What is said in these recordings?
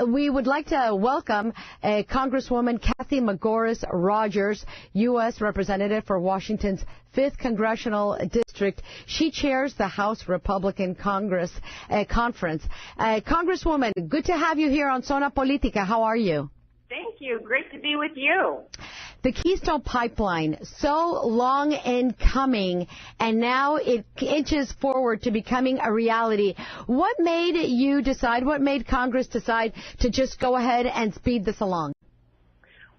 We would like to welcome Congresswoman Keystone McMorris Rodgers, U.S. Representative for Washington's 5th Congressional District. She chairs the House Republican Congress Conference. Congresswoman, good to have you here on Zona Política. How are you? Thank you. Great to be with you. The Keystone Pipeline, so long in coming, and now it inches forward to becoming a reality. What made Congress decide to just go ahead and speed this along?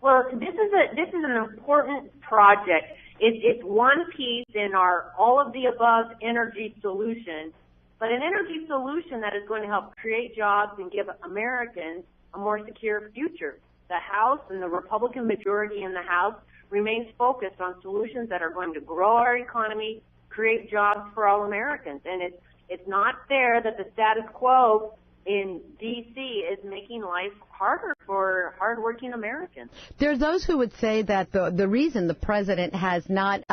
Well, this is an important project. It's one piece in our all-of-the-above energy solution, but an energy solution that is going to help create jobs and give Americans a more secure future. The House and the Republican majority in the House remains focused on solutions that are going to grow our economy, create jobs for all Americans. And it's not fair that the status quo in D.C. is making life harder for hardworking Americans. There are those who would say that the reason the president has not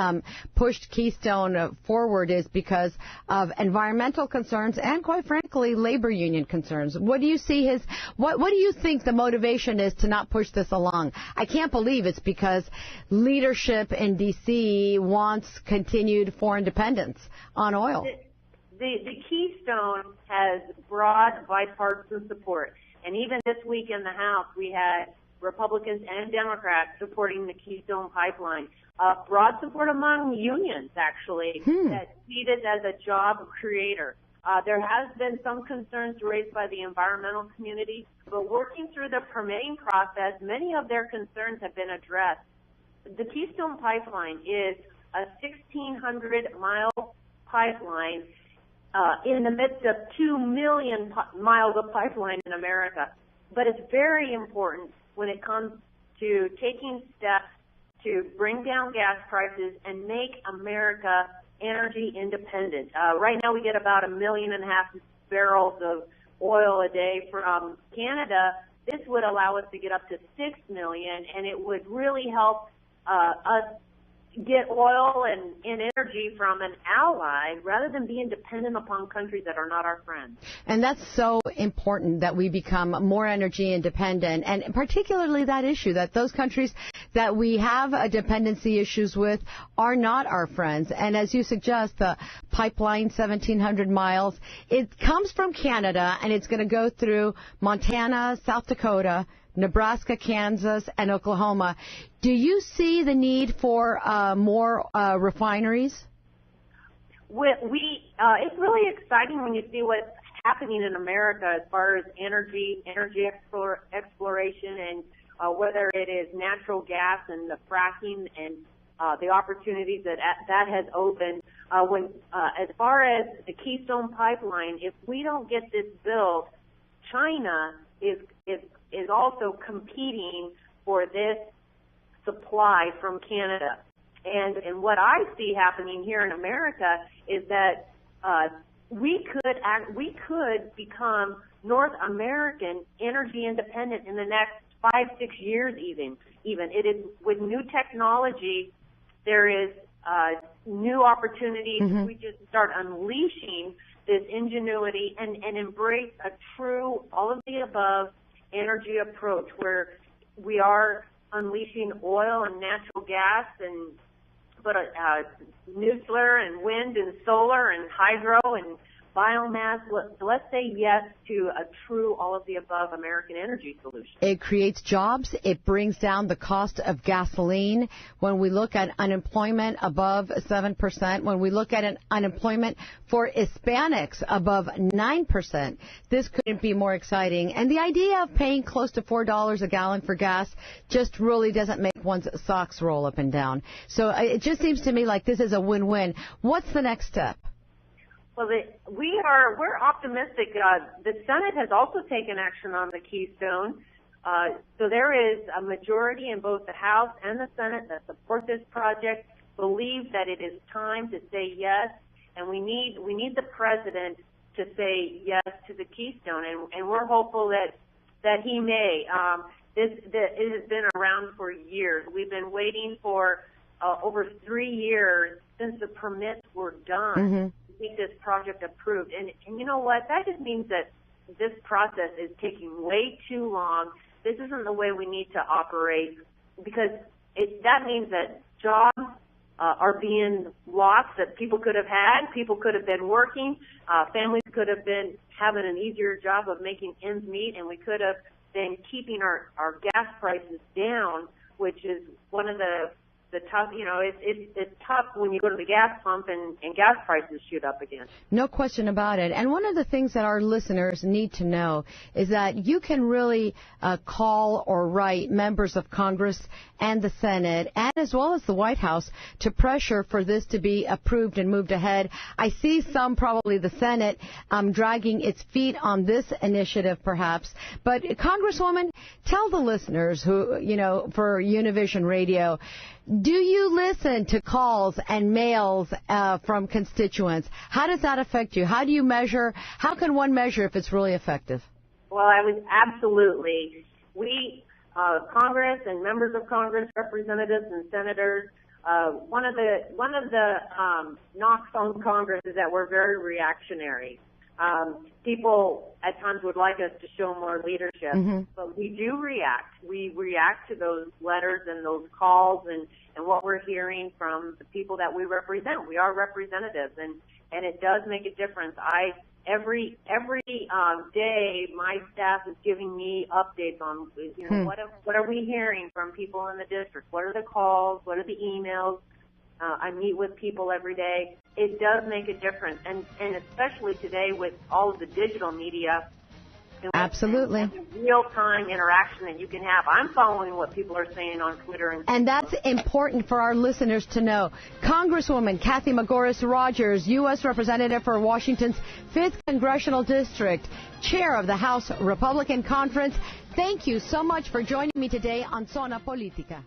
pushed Keystone forward is because of environmental concerns and, quite frankly, labor union concerns. What do you see what do you think the motivation is to not push this along? I can't believe it's because leadership in D.C. wants continued foreign dependence on oil. The Keystone has broad bipartisan support. And even this week in the House, we had Republicans and Democrats supporting the Keystone Pipeline. Broad support among unions, actually, that see this as a job creator. There has been some concerns raised by the environmental community, but working through the permitting process, many of their concerns have been addressed. The Keystone Pipeline is a 1,600-mile pipeline in the midst of 2 million miles of pipeline in America. But it's very important when it comes to taking steps to bring down gas prices and make America energy independent. Right now we get about 1.5 million barrels of oil a day from Canada. This would allow us to get up to 6 million, and it would really help us get oil and energy from an ally rather than being dependent upon countries that are not our friends. And that's so important that we become more energy independent, and particularly that issue that those countries that we have a dependency issues with are not our friends. And as you suggest, the pipeline, 1,700 miles, it comes from Canada, and it's going to go through Montana, South Dakota, Nebraska, Kansas, and Oklahoma. Do you see the need for more refineries? It's really exciting when you see what's happening in America as far as energy exploration, and whether it is natural gas and the fracking and the opportunities that has opened. As far as the Keystone Pipeline, if we don't get this built, China is also competing for this supply from Canada. And what I see happening here in America is that we could become North American energy independent in the next 5-6 years even. It is with new technology, there is new opportunities. We just start unleashing this ingenuity and embrace a true all-of-the-above energy approach where we are unleashing oil and natural gas but nuclear and wind and solar and hydro and biomass. Let's say yes to a true all-of-the-above American energy solution. It creates jobs. It brings down the cost of gasoline. When we look at unemployment above 7%, when we look at an unemployment for Hispanics above 9%, this couldn't be more exciting. And the idea of paying close to $4 a gallon for gas just really doesn't make one's socks roll up and down. So it just seems to me like this is a win-win. What's the next step? Well, we're optimistic. The Senate has also taken action on the Keystone. So there is a majority in both the House and the Senate that support this project, believe that it is time to say yes, and we need the president to say yes to the Keystone, and we're hopeful that he may. It has been around for years. We've been waiting for over 3 years since the permits were done. To get this project approved. And you know what? That just means that this process is taking way too long. This isn't the way we need to operate, because that means that jobs are being lost that people could have had. People could have been working. Families could have been having an easier job of making ends meet, and we could have been keeping our gas prices down, which is one of the tough, it's tough when you go to the gas pump and gas prices shoot up again. No question about it. And one of the things that our listeners need to know is that you can really call or write members of Congress and the Senate, and as well as the White House, to pressure for this to be approved and moved ahead. I see some, probably the Senate, dragging its feet on this initiative, perhaps. But Congresswoman, tell the listeners who, for Univision Radio, do you listen to calls and mails from constituents? How does that affect you? How do you measure? How can one measure if it's really effective? Well, absolutely. We, Congress and members of Congress, representatives and senators, one of the knocks on Congress is that we're very reactionary. People at times would like us to show more leadership, but we do react. We react to those letters and those calls and what we're hearing from the people that we represent. We are representatives, and it does make a difference. Every day, my staff is giving me updates on, what are we hearing from people in the district? What are the calls? What are the emails? I meet with people every day. It does make a difference, and especially today with all of the digital media. Absolutely. And the real-time interaction that you can have. I'm following what people are saying on Twitter. And that's important for our listeners to know. Congresswoman Keystone McMorris Rodgers, U.S. Representative for Washington's 5th Congressional District, Chair of the House Republican Conference, thank you so much for joining me today on Zona Política.